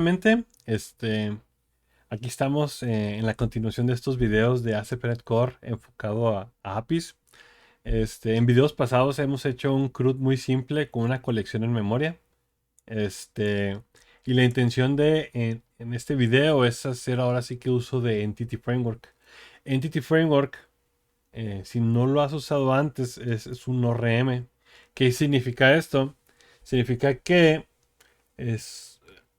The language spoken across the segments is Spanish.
Nuevamente, aquí estamos en la continuación de estos videos de ASP.NET Core enfocado a APIs. En videos pasados hemos hecho un CRUD muy simple con una colección en memoria. Este, y la intención en este video es hacer ahora sí que uso de Entity Framework. Entity Framework, si no lo has usado antes, es un ORM. ¿Qué significa esto? Significa que es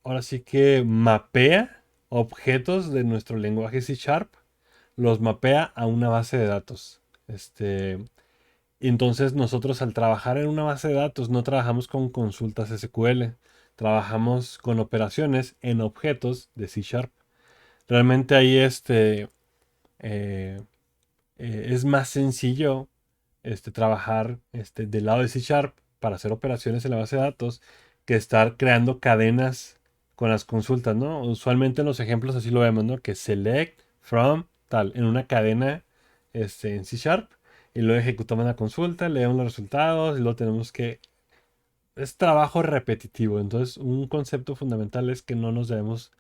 ahora sí que mapea objetos de nuestro lenguaje C Sharp, los mapea a una base de datos. Entonces nosotros al trabajar en una base de datos no trabajamos con consultas SQL, trabajamos con operaciones en objetos de C Sharp. Realmente ahí eh, es más sencillo trabajar del lado de C Sharp para hacer operaciones en la base de datos que estar creando cadenas con las consultas, ¿no? Usualmente en los ejemplos así lo vemos, ¿no? Que select from tal en una cadena en C Sharp y luego ejecutamos la consulta, leemos los resultados y luego tenemos que... Es trabajo repetitivo, entonces un concepto fundamental es que no nos debemos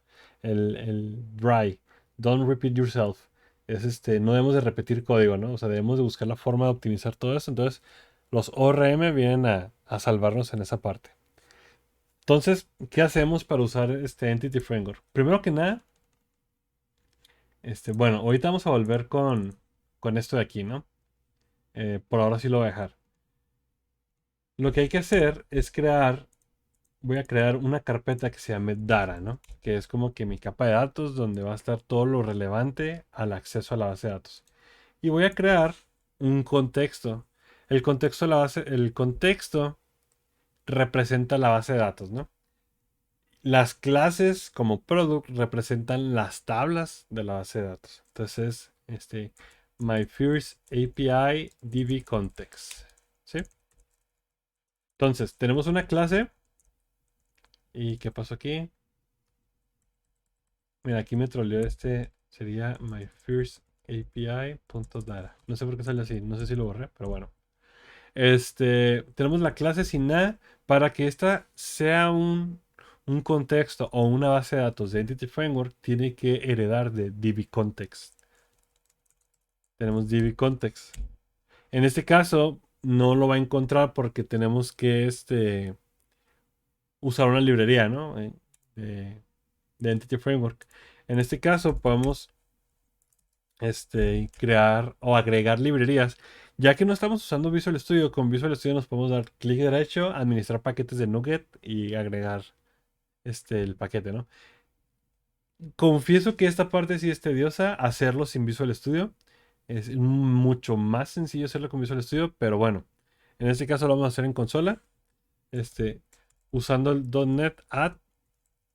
el RY, don't repeat yourself. No debemos de repetir código, ¿no? O sea, debemos de buscar la forma de optimizar todo eso. Entonces, los ORM vienen a salvarnos en esa parte. Entonces, ¿qué hacemos para usar este Entity Framework? Primero que nada, bueno, ahorita vamos a volver con esto de aquí, ¿no? Por ahora sí lo voy a dejar. Lo que hay que hacer es voy a crear una carpeta que se llame Data, ¿no? Que es como que mi capa de datos donde va a estar todo lo relevante al acceso a la base de datos. Y voy a crear un contexto. El contexto representa la base de datos, ¿no? Las clases como product representan las tablas de la base de datos. Entonces, my first API DB context, ¿sí? Entonces, tenemos una clase. ¿Y qué pasó aquí? Mira, aquí me troleó sería my first API.data. No sé por qué sale así, no sé si lo borré, pero bueno. Tenemos la clase sin nada para que esta sea un contexto o una base de datos de Entity Framework, tiene que heredar de DB Context. Tenemos DB Context. En este caso, no lo va a encontrar porque tenemos que usar una librería, ¿no? De, de Entity Framework. En este caso, podemos crear o agregar librerías. Ya que no estamos usando Visual Studio, con Visual Studio nos podemos dar clic derecho, administrar paquetes de NuGet y agregar el paquete, ¿no? Confieso que esta parte sí es tediosa, hacerlo sin Visual Studio. Es mucho más sencillo hacerlo con Visual Studio, pero bueno, en este caso lo vamos a hacer en consola, este, usando el .NET Add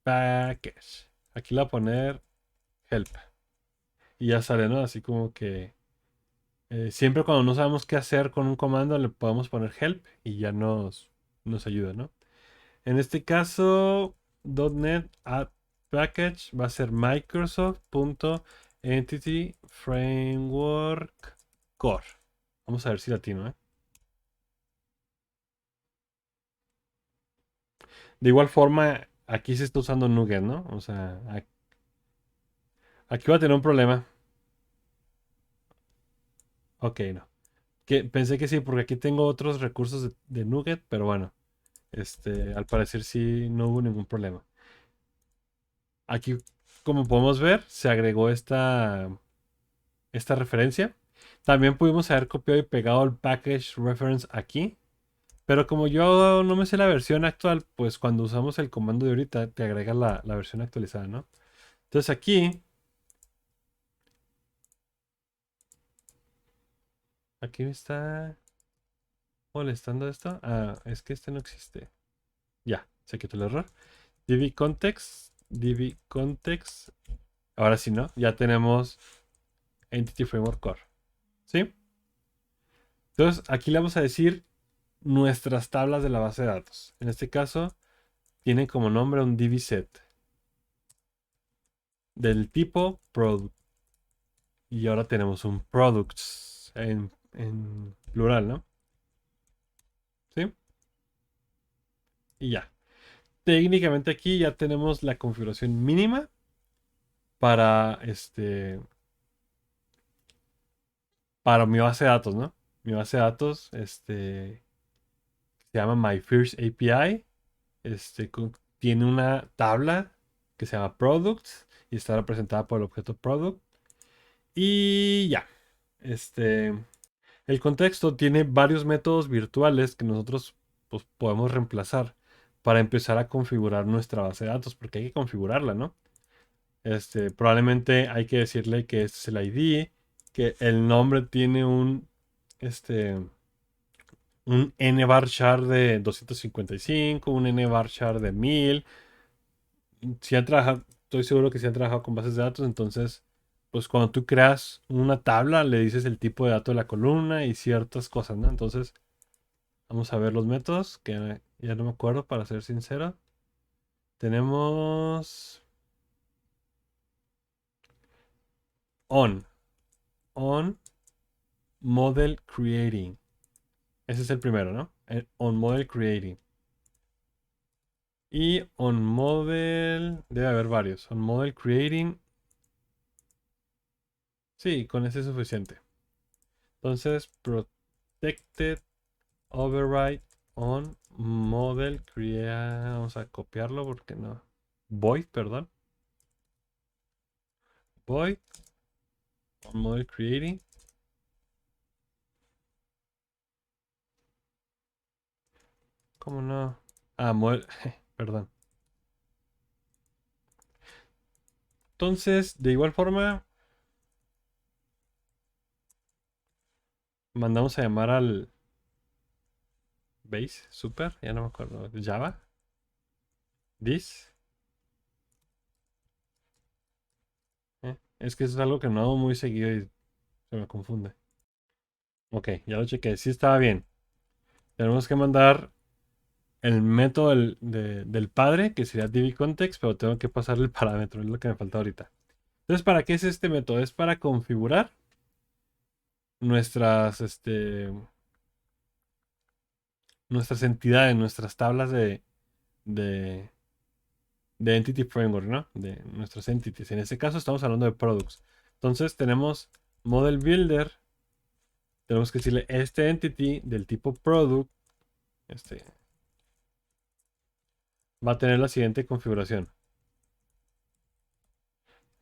Package. Aquí le voy a poner help y ya sale, ¿no? Así como que siempre cuando no sabemos qué hacer con un comando le podemos poner help y ya nos ayuda, ¿no? En este caso, .NET Add Package va a ser Microsoft.Entity Framework Core. Vamos a ver si latino, ¿eh? De igual forma, aquí se está usando NuGet, ¿no? O sea, aquí va a tener un problema. Ok, no. Pensé que sí, porque aquí tengo otros recursos de NuGet, pero bueno, al parecer sí no hubo ningún problema. Aquí, como podemos ver, se agregó esta referencia. También pudimos haber copiado y pegado el package reference aquí. Pero como yo no me sé la versión actual, pues cuando usamos el comando de ahorita te agrega la versión actualizada, ¿no? Entonces aquí me está molestando esto. Ah, es que este no existe. Ya, se quitó el error. DB context. Ahora sí, ¿no? Ya tenemos Entity Framework Core. ¿Sí? Entonces aquí le vamos a decir nuestras tablas de la base de datos. En este caso, tiene como nombre un DBSet del tipo product. Y ahora tenemos un products en plural, ¿no? ¿Sí? Y ya. técnicamente aquí ya tenemos la configuración mínima para para mi base de datos, ¿no? Mi base de datos se llama My First API. Tiene una tabla que se llama Products y está representada por el objeto Product. Y ya. Este, el contexto tiene varios métodos virtuales que nosotros pues, podemos reemplazar para empezar a configurar nuestra base de datos, porque hay que configurarla, ¿no? Probablemente hay que decirle que este es el ID, que el nombre tiene este, un nvarchar de 255, un nvarchar de 1000. Si han trabajado, estoy seguro que si han trabajado con bases de datos, entonces, pues cuando tú creas una tabla, le dices el tipo de dato de la columna y ciertas cosas, ¿no? Entonces, vamos a ver los métodos, que ya no me acuerdo, para ser sincero. Tenemos on, on model creating. Ese es el primero, ¿no? El on model creating. Y on model, debe haber varios. On model creating, sí, con ese es suficiente. Entonces, protected override on model crea. Vamos a copiarlo porque no. Void, perdón. Void on model creating. ¿Cómo no? Ah, model. Perdón. Entonces, de igual forma, mandamos a llamar al base super. Ya no me acuerdo. Java. This. Es que eso es algo que no hago muy seguido y se me confunde. Ok, ya lo chequé. Sí estaba bien. Tenemos que mandar el método del padre, que sería dbContext, pero tengo que pasarle el parámetro, es lo que me falta ahorita. Entonces, ¿para qué es este método? Es para configurar nuestras, nuestras entidades, nuestras tablas de, de Entity Framework, ¿no? De nuestras entities. En este caso estamos hablando de products. Entonces tenemos Model Builder. Tenemos que decirle este entity del tipo product. Este, va a tener la siguiente configuración.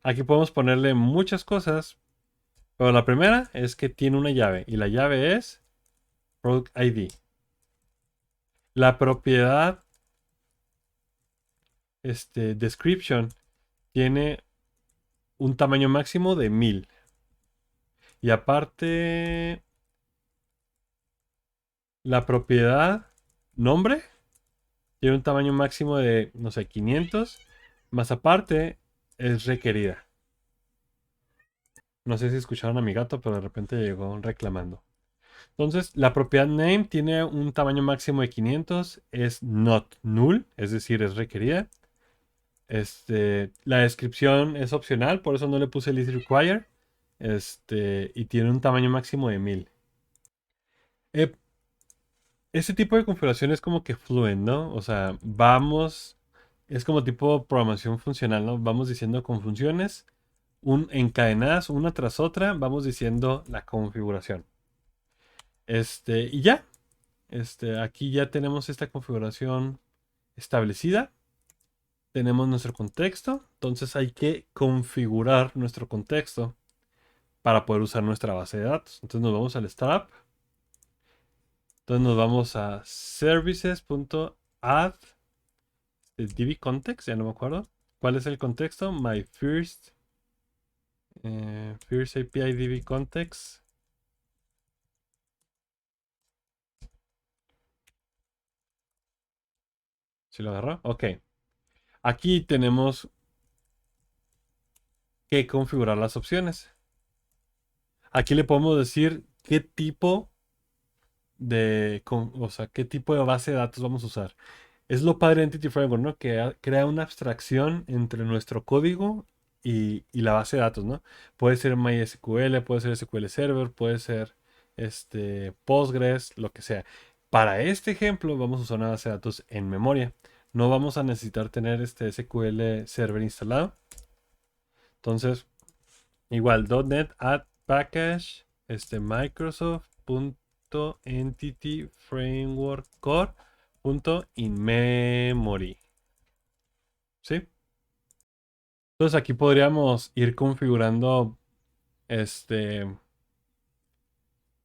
Aquí podemos ponerle muchas cosas, pero la primera es que tiene una llave y la llave es Product ID. La propiedad description tiene un tamaño máximo de 1000. Y aparte, la propiedad nombre tiene un tamaño máximo de, no sé, 500. Más aparte, es requerida. No sé si escucharon a mi gato, pero de repente llegó reclamando. Entonces, la propiedad name tiene un tamaño máximo de 500. Es not null, es decir, es requerida. La descripción es opcional, por eso no le puse list require. Y tiene un tamaño máximo de 1000. Eh, este tipo de configuración es como que fluent, ¿no? O sea, es como tipo programación funcional, ¿no? Vamos diciendo con funciones encadenadas una tras otra, vamos diciendo la configuración. Y ya, aquí ya tenemos esta configuración establecida. Tenemos nuestro contexto, entonces hay que configurar nuestro contexto para poder usar nuestra base de datos. Entonces nos vamos al startup. Entonces nos vamos a services.add dbContext, ya no me acuerdo. ¿Cuál es el contexto? My first API dbContext. ¿Sí lo agarró? Ok. Aquí tenemos que configurar las opciones. Aquí le podemos decir qué tipo o sea, qué tipo de base de datos vamos a usar. Es lo padre de Entity Framework, ¿no? Que crea una abstracción entre nuestro código y la base de datos, ¿no? Puede ser MySQL, puede ser SQL Server, puede ser Postgres, lo que sea. Para este ejemplo vamos a usar una base de datos en memoria. no vamos a necesitar tener este SQL Server instalado. Entonces, igual .NET add package Microsoft.entity framework core.inmemory. ¿Sí? Entonces aquí podríamos ir configurando este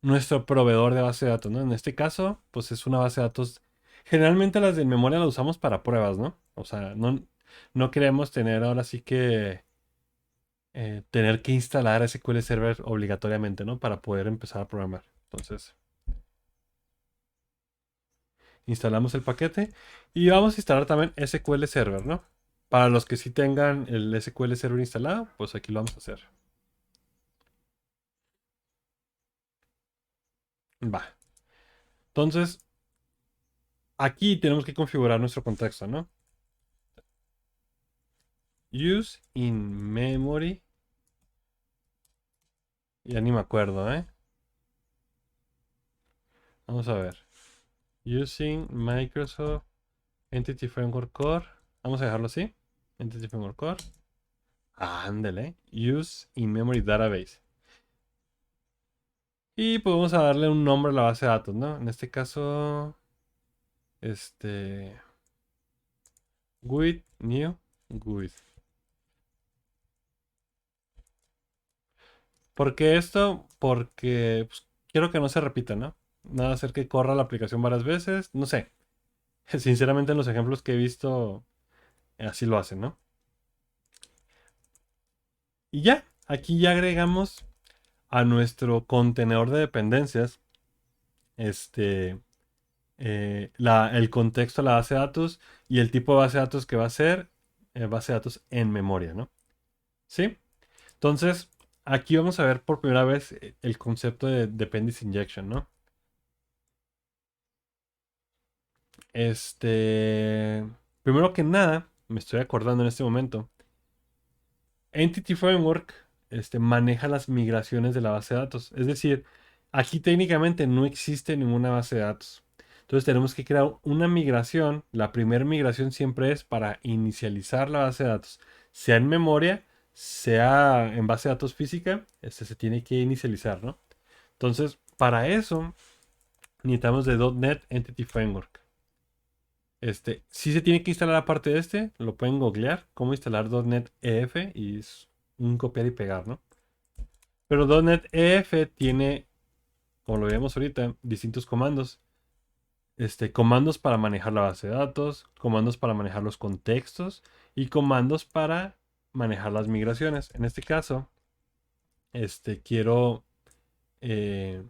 nuestro proveedor de base de datos, ¿no? En este caso, pues es una base de datos. Generalmente las de memoria las usamos para pruebas, ¿no? O sea, no queremos tener ahora sí que tener que instalar SQL Server obligatoriamente, ¿no? Para poder empezar a programar. Entonces, instalamos el paquete y vamos a instalar también SQL Server, ¿no? Para los que sí tengan el SQL Server instalado, pues aquí lo vamos a hacer. Va. Entonces, aquí tenemos que configurar nuestro contexto, ¿no? Use in memory. Ya ni me acuerdo, ¿eh? Vamos a ver. Using Microsoft Entity Framework Core. Vamos a dejarlo así. Entity Framework Core. Ándale. Use in Memory Database. Y pues vamos a darle un nombre a la base de datos, ¿no? En este caso, este, with new with. ¿Por qué esto? Porque pues, quiero que no se repita, ¿no? Nada hacer que corra la aplicación varias veces. No sé. Sinceramente, en los ejemplos que he visto, así lo hacen, ¿no? Y ya, aquí ya agregamos a nuestro contenedor de dependencias este, el contexto de la base de datos y el tipo de base de datos que va a ser base de datos en memoria, ¿no? ¿Sí? Entonces, aquí vamos a ver por primera vez el concepto de dependency injection, ¿no? Primero que nada, me estoy acordando en este momento, Entity Framework maneja las migraciones de la base de datos. Es decir, aquí técnicamente no existe ninguna base de datos. Entonces tenemos que crear una migración. La primera migración siempre es para inicializar la base de datos. Sea en memoria, sea en base de datos física, se tiene que inicializar, ¿no? Entonces, para eso necesitamos de .NET Entity Framework. Sí se tiene que instalar aparte de lo pueden googlear, cómo instalar .NET EF y es un copiar y pegar, ¿no? Pero .NET EF tiene, como lo vemos ahorita, distintos comandos. Comandos para manejar la base de datos, comandos para manejar los contextos y comandos para manejar las migraciones. En este caso, quiero eh,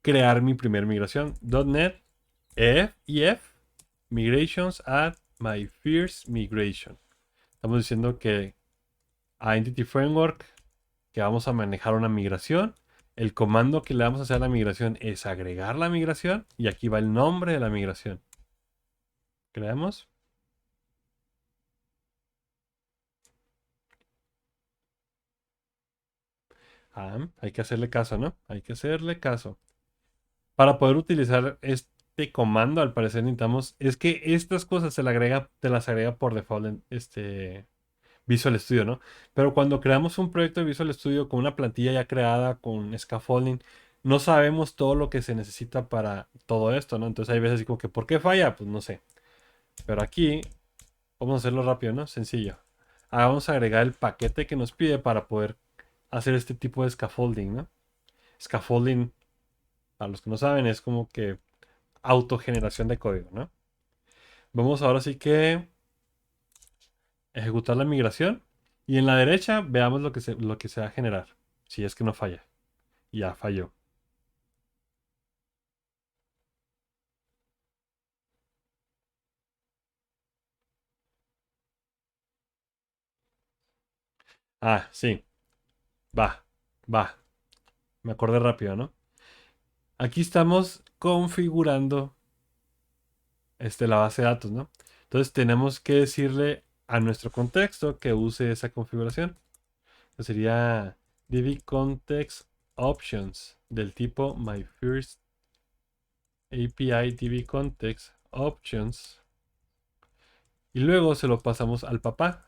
crear mi primer migración. .NET EF Migrations at my first migration. Estamos diciendo que a Entity Framework que vamos a manejar una migración. El comando que le vamos a hacer a la migración es agregar la migración y aquí va el nombre de la migración. Creamos. Hay que hacerle caso, ¿no? Hay que hacerle caso. Para poder utilizar este comando, al parecer necesitamos, es que estas cosas te las agrega por default en Visual Studio, ¿no? Pero cuando creamos un proyecto de Visual Studio con una plantilla ya creada, con scaffolding, no sabemos todo lo que se necesita para todo esto, ¿no? Entonces hay veces así como que, ¿por qué falla? Pues no sé. Pero aquí vamos a hacerlo rápido, ¿no? Sencillo. Vamos a agregar el paquete que nos pide para poder hacer este tipo de scaffolding, ¿no? Scaffolding, para los que no saben, es como que autogeneración de código, ¿no? Vamos ahora sí que ejecutar la migración y en la derecha veamos lo que se va a generar, si es que no falla. Ya falló. Sí, va, va. Me acordé rápido, ¿no? Aquí estamos configurando la base de datos, ¿no? Entonces tenemos que decirle a nuestro contexto que use esa configuración. Que sería db context options del tipo my first API db context options Y luego se lo pasamos al papá,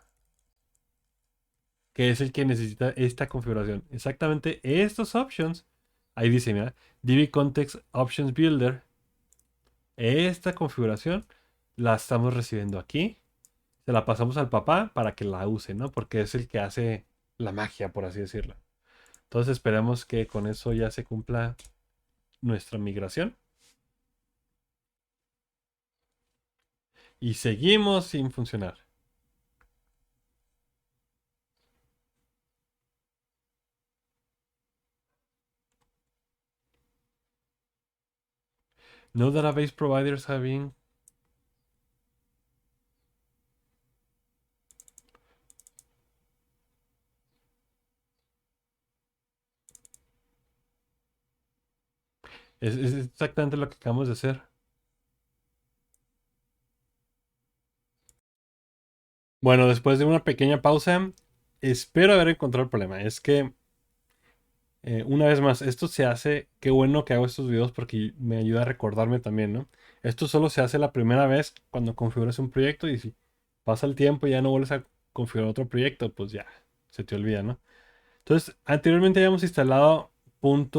que es el que necesita esta configuración. Exactamente estos options. Ahí dice, mira, DB Context Options Builder. Esta configuración la estamos recibiendo aquí. Se la pasamos al papá para que la use, ¿no? Porque es el que hace la magia, por así decirlo. Entonces esperamos que con eso ya se cumpla nuestra migración. Y seguimos sin funcionar. No database providers have been. Es exactamente lo que acabamos de hacer. Bueno, después de una pequeña pausa, espero haber encontrado el problema. Es que, una vez más, esto se hace, qué bueno que hago estos videos porque me ayuda a recordarme también, ¿no? Esto solo se hace la primera vez cuando configuras un proyecto y si pasa el tiempo y ya no vuelves a configurar otro proyecto, pues ya, se te olvida, ¿no? Entonces, anteriormente habíamos instalado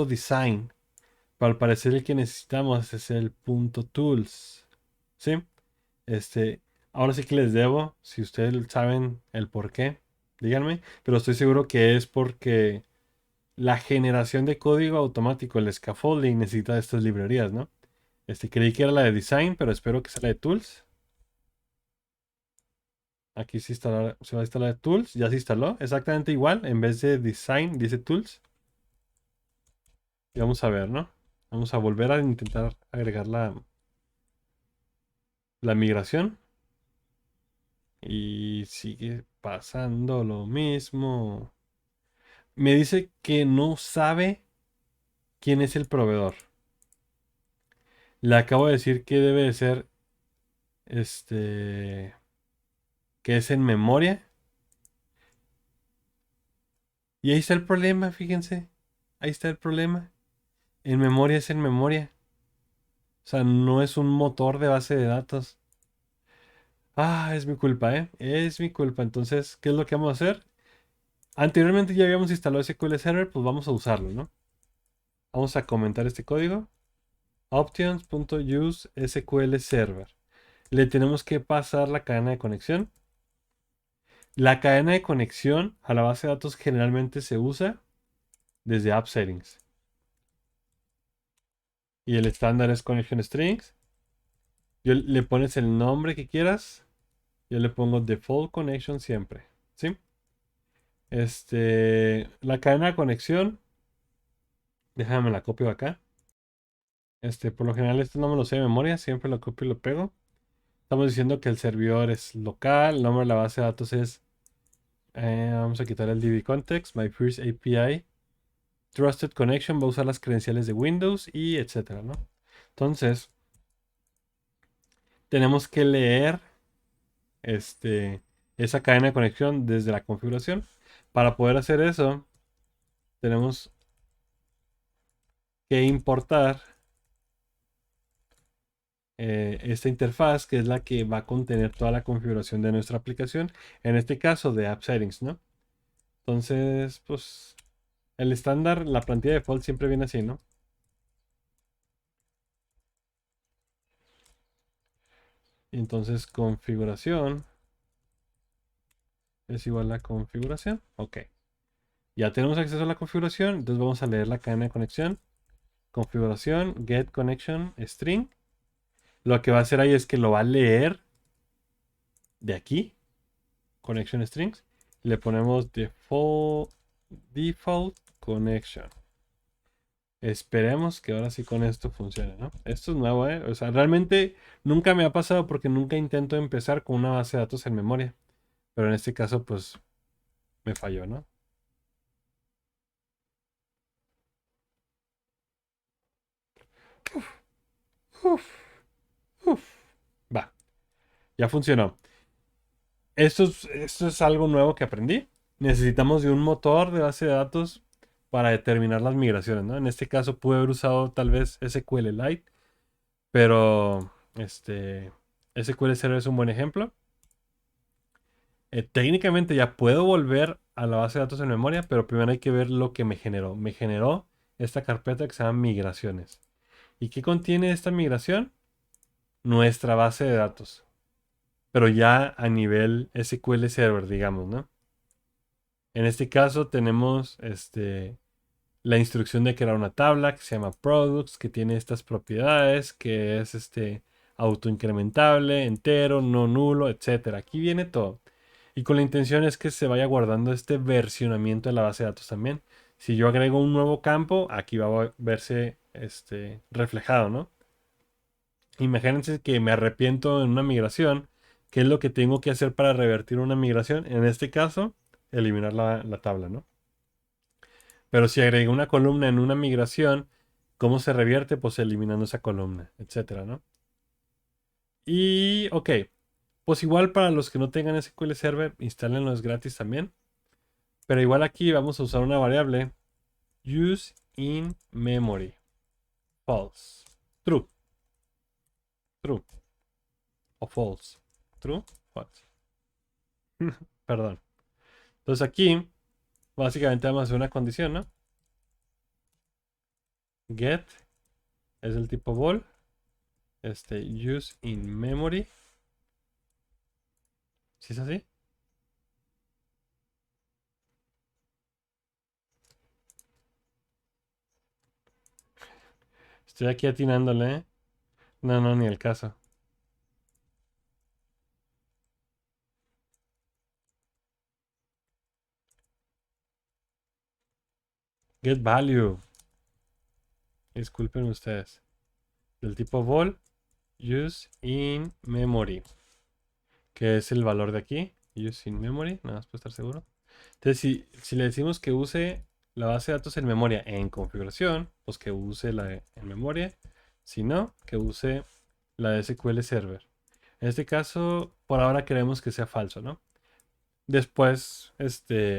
.design, pero al parecer el que necesitamos es el .tools, ¿sí? Este, ahora sí que les debo, si ustedes saben el por qué, díganme, pero estoy seguro que es porque la generación de código automático, el scaffolding, necesita estas librerías, ¿no? Creí que era la de design, pero espero que sea la de tools. Aquí se va a instalar tools, ya se instaló, exactamente igual, en vez de design dice tools. Y vamos a ver, ¿no? Vamos a volver a intentar agregar la migración. Y sigue pasando lo mismo. Me dice que no sabe quién es el proveedor. Le acabo de decir que debe de ser este que es en memoria. Y ahí está el problema, fíjense. Ahí está el problema. En memoria es en memoria. O sea, no es un motor de base de datos. Ah, es mi culpa, ¿eh? Es mi culpa. Entonces, ¿qué es lo que vamos a hacer? Anteriormente ya habíamos instalado SQL Server, pues vamos a usarlo, ¿no? Vamos a comentar este código. Options.use SQL Server. Le tenemos que pasar la cadena de conexión. La cadena de conexión a la base de datos generalmente se usa desde App Settings. Y el estándar es Connection Strings. Le pones el nombre que quieras. Yo le pongo Default Connection siempre. ¿Sí? La cadena de conexión. Déjame la copio acá. Por lo general esto no me lo sé de memoria. Siempre lo copio y lo pego. Estamos diciendo que el servidor es local. El nombre de la base de datos es. Vamos a quitar el DB Context. My First API. Trusted Connection va a usar las credenciales de Windows y etcétera, ¿no? Entonces, tenemos que leer esa cadena de conexión desde la configuración. Para poder hacer eso, tenemos que importar esta interfaz, que es la que va a contener toda la configuración de nuestra aplicación. En este caso, de App Settings, ¿no? Entonces, pues, el estándar, la plantilla de default siempre viene así, ¿no? Entonces, configuración es igual a configuración. Ok. Ya tenemos acceso a la configuración, entonces vamos a leer la cadena de conexión. Configuración, get connection string. Lo que va a hacer ahí es que lo va a leer de aquí, connection strings. Le ponemos default connection. Esperemos que ahora sí con esto funcione, ¿no? Esto es nuevo, ¿eh? O sea, realmente nunca me ha pasado porque nunca intento empezar con una base de datos en memoria. Pero en este caso, pues, me falló, ¿no? Uf, uf. Va, ya funcionó. Esto es algo nuevo que aprendí. Necesitamos de un motor de base de datos para determinar las migraciones, ¿no? En este caso pude haber usado tal vez SQLite, pero SQL Server es un buen ejemplo. Técnicamente ya puedo volver a la base de datos en memoria, pero primero hay que ver lo que me generó. Me generó esta carpeta que se llama migraciones. ¿Y qué contiene esta migración? Nuestra base de datos, pero ya a nivel SQL Server, digamos, ¿no? En este caso tenemos la instrucción de crear una tabla que se llama products, que tiene estas propiedades, que es autoincrementable, entero, no nulo, etcétera. Aquí viene todo. Y con la intención es que se vaya guardando este versionamiento de la base de datos también. Si yo agrego un nuevo campo, aquí va a verse reflejado, ¿no? Imagínense que me arrepiento en una migración. ¿Qué es lo que tengo que hacer para revertir una migración? En este caso, eliminar la tabla, ¿no? Pero si agrego una columna en una migración, ¿cómo se revierte? Pues eliminando esa columna, etcétera, ¿no? Y, ok, pues igual para los que no tengan SQL Server, instálenlo, es gratis también. Pero igual aquí vamos a usar una variable use in memory. False. True. True. O false. True. False. Perdón. Entonces aquí, básicamente vamos a hacer una condición, ¿no? Get es el tipo bol. Use in memory. ¿Sí es así? Estoy aquí atinándole, ¿eh? No, no, ni el caso. Get value. Disculpen ustedes. Del tipo vol, use in memory. Que es el valor de aquí. Use in memory, nada más para estar seguro. Entonces, si le decimos que use la base de datos en memoria en configuración, pues que use la en memoria. Si no, que use la de SQL Server. En este caso, por ahora queremos que sea falso, ¿no? Después,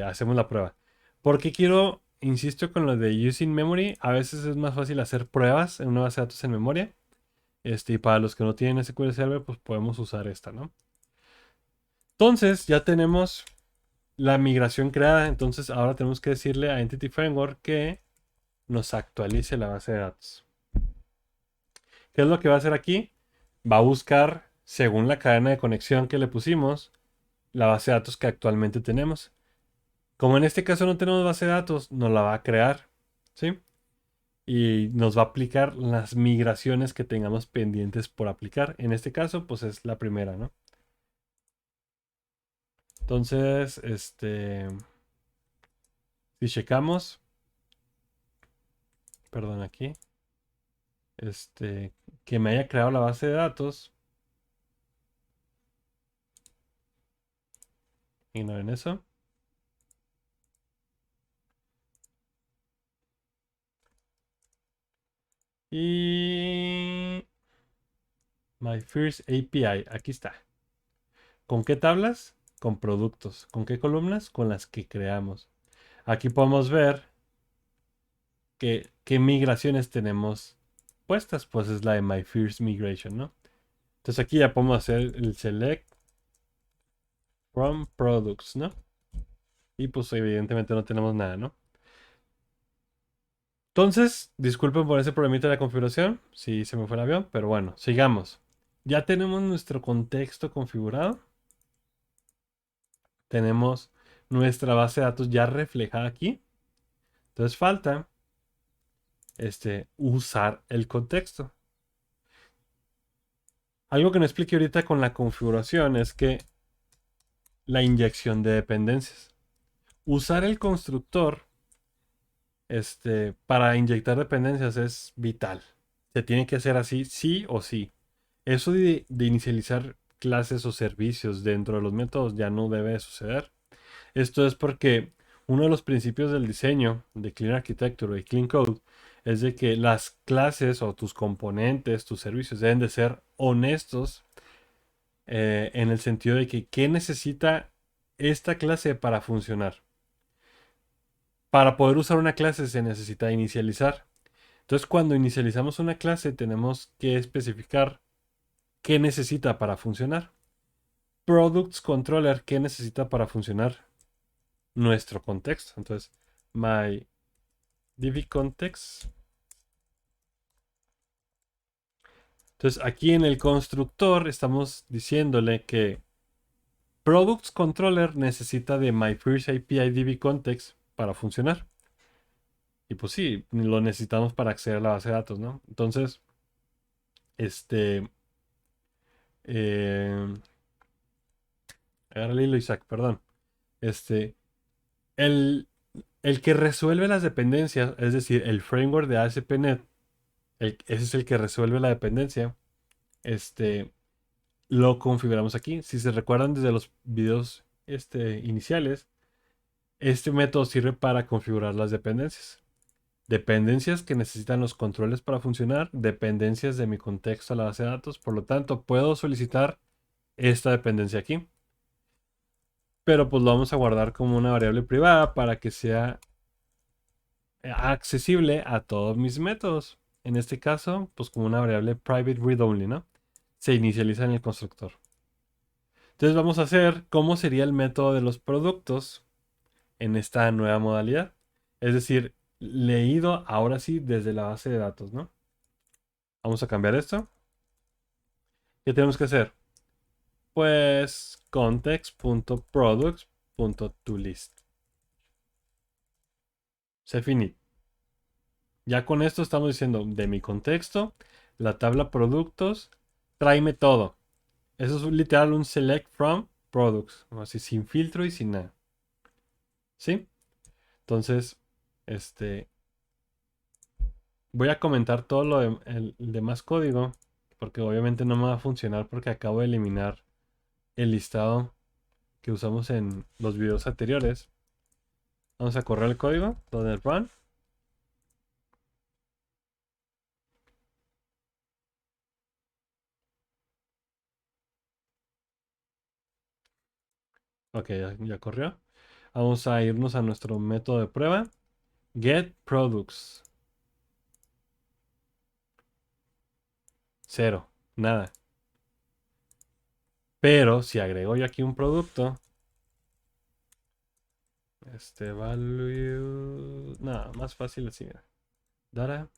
hacemos la prueba. ¿Por qué quiero, insisto, con lo de using memory? A veces es más fácil hacer pruebas en una base de datos en memoria. Y para los que no tienen SQL Server, pues podemos usar esta, ¿no? Entonces, ya tenemos la migración creada. Entonces, ahora tenemos que decirle a Entity Framework que nos actualice la base de datos. ¿Qué es lo que va a hacer aquí? Va a buscar, según la cadena de conexión que le pusimos, la base de datos que actualmente tenemos. Como en este caso no tenemos base de datos, nos la va a crear, ¿sí? Y nos va a aplicar las migraciones que tengamos pendientes por aplicar. En este caso, pues es la primera, ¿no? Entonces, si checamos, perdón, aquí, que me haya creado la base de datos, ignoren eso. Y My First API, aquí está. ¿Con qué tablas? Con productos. ¿Con qué columnas? Con las que creamos. Aquí podemos ver qué migraciones tenemos puestas. Pues es la de My First Migration, ¿no? Entonces aquí ya podemos hacer el select from products, ¿no? Y pues evidentemente no tenemos nada, ¿no? Entonces, disculpen por ese problemita de la configuración. Si se me fue el avión, pero bueno, sigamos. Ya tenemos nuestro contexto configurado. Tenemos nuestra base de datos ya reflejada aquí. Entonces falta usar el contexto. Algo que no expliqué ahorita con la configuración es que la inyección de dependencias. Usar el constructor para inyectar dependencias es vital. Se tiene que hacer así, sí o sí. Eso de inicializar clases o servicios dentro de los métodos ya no debe suceder. Esto es porque uno de los principios del diseño de Clean Architecture y Clean Code es de que las clases o tus componentes, tus servicios deben de ser honestos en el sentido de que ¿qué necesita esta clase para funcionar? Para poder usar una clase se necesita inicializar. Entonces, cuando inicializamos una clase, tenemos que especificar qué necesita para funcionar. products controller, ¿qué necesita para funcionar nuestro contexto? Entonces, my div context. Entonces, aquí en el constructor estamos diciéndole que products controller necesita de my first API div context para funcionar. Y pues sí, lo necesitamos para acceder a la base de datos, ¿no? Entonces, este, eh, agárrale hilo, Isaac, perdón. Este, el, el que resuelve las dependencias, es decir, el framework de ASP.NET, ese es el que resuelve la dependencia. Lo configuramos aquí. Si se recuerdan desde los videos iniciales, este método sirve para configurar las dependencias. Dependencias que necesitan los controles para funcionar, dependencias de mi contexto a la base de datos. Por lo tanto, puedo solicitar esta dependencia aquí. Pero pues lo vamos a guardar como una variable privada para que sea accesible a todos mis métodos. En este caso, pues como una variable private read only, ¿no? Se inicializa en el constructor. Entonces vamos a hacer cómo sería el método de los productos en esta nueva modalidad. Es decir, leído ahora sí desde la base de datos, ¿no? Vamos a cambiar esto. ¿Qué tenemos que hacer? Pues context.products.toList. Se finí. Ya con esto estamos diciendo de mi contexto, la tabla productos, tráeme todo. Eso es literal un select from products, así sin filtro y sin nada. ¿Sí? Entonces, este, voy a comentar todo el demás código, porque obviamente no me va a funcionar porque acabo de eliminar el listado que usamos en los videos anteriores. Vamos a correr el código, .run. Ok, ya corrió. Vamos a irnos a nuestro método de prueba. Get products. Cero. Nada. Pero si agrego yo aquí un producto. Value. Nada, más fácil así. Mira. Data.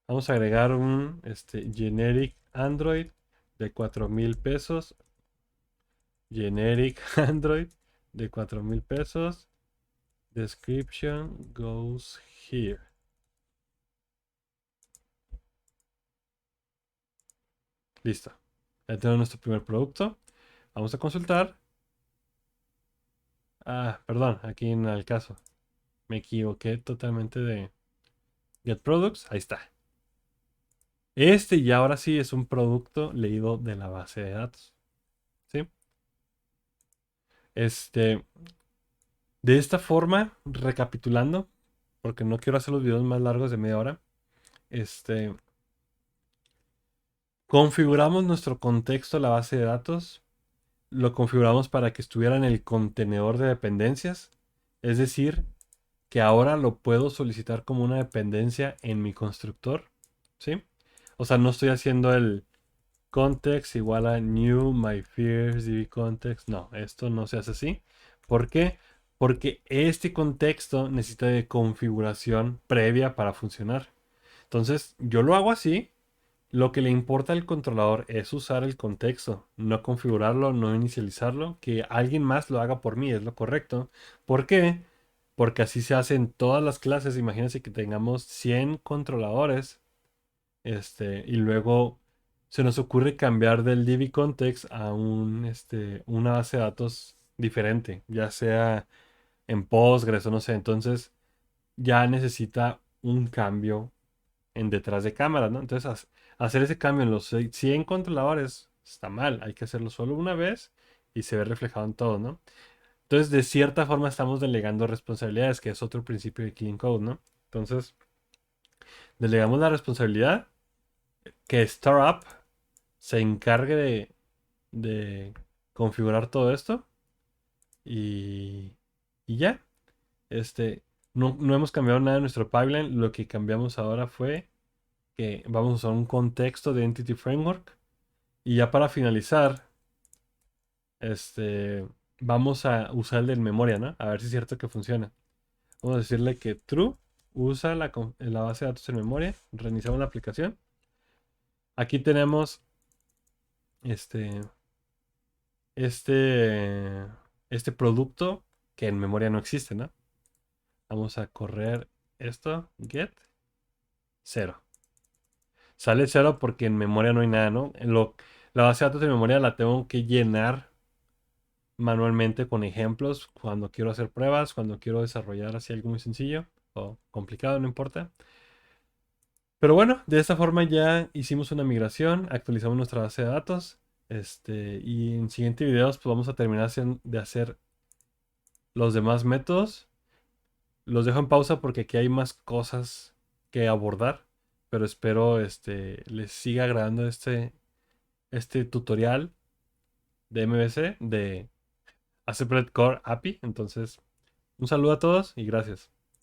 Vamos a agregar un generic Android de 4,000 pesos. Generic Android de 4,000 pesos. Description goes here. Listo. Ya tenemos nuestro primer producto. Vamos a consultar. Ah, perdón, aquí en el caso. Me equivoqué totalmente de Get Products. Ahí está. Ya ahora sí es un producto leído de la base de datos. ¿Sí? Este, de esta forma, recapitulando, porque no quiero hacer los videos más largos de media hora. Configuramos nuestro contexto a la base de datos. Lo configuramos para que estuviera en el contenedor de dependencias. Es decir, que ahora lo puedo solicitar como una dependencia en mi constructor. ¿Sí? O sea, no estoy haciendo el context igual a new my first db context. No, esto no se hace así. ¿Por qué? Porque este contexto necesita de configuración previa para funcionar. Entonces, yo lo hago así. Lo que le importa al controlador es usar el contexto, no configurarlo, no inicializarlo, que alguien más lo haga por mí, es lo correcto. ¿Por qué? Porque así se hace en todas las clases. Imagínense que tengamos 100 controladores, y luego se nos ocurre cambiar del DB context a una base de datos diferente, ya sea en Postgres o no sé. Entonces ya necesita un cambio en detrás de cámaras, ¿no? Entonces, hacer ese cambio en los 100 controladores está mal. Hay que hacerlo solo una vez y se ve reflejado en todo, ¿no? Entonces, de cierta forma, estamos delegando responsabilidades, que es otro principio de Clean Code, ¿no? Entonces, delegamos la responsabilidad que Startup se encargue de configurar todo esto y, y ya. No hemos cambiado nada en nuestro pipeline. Lo que cambiamos ahora fue que vamos a usar un contexto de Entity Framework Y ya para finalizar, este, vamos a usar el de memoria, ¿no? A ver si es cierto que funciona. Vamos a decirle que true usa la base de datos en memoria. Reiniciamos la aplicación. Aquí tenemos este, este, este producto que en memoria no existe, ¿no? Vamos a correr esto, get, cero. Sale cero porque en memoria no hay nada, ¿no? La base de datos de memoria la tengo que llenar manualmente con ejemplos cuando quiero hacer pruebas, cuando quiero desarrollar así algo muy sencillo o complicado, no importa. Pero bueno, de esta forma ya hicimos una migración, actualizamos nuestra base de datos. Y en siguientes videos pues vamos a terminar de hacer los demás métodos. Los dejo en pausa porque aquí hay más cosas que abordar, pero espero les siga agradando este tutorial de MVC de ASP.NET Core API. Entonces, un saludo a todos y gracias.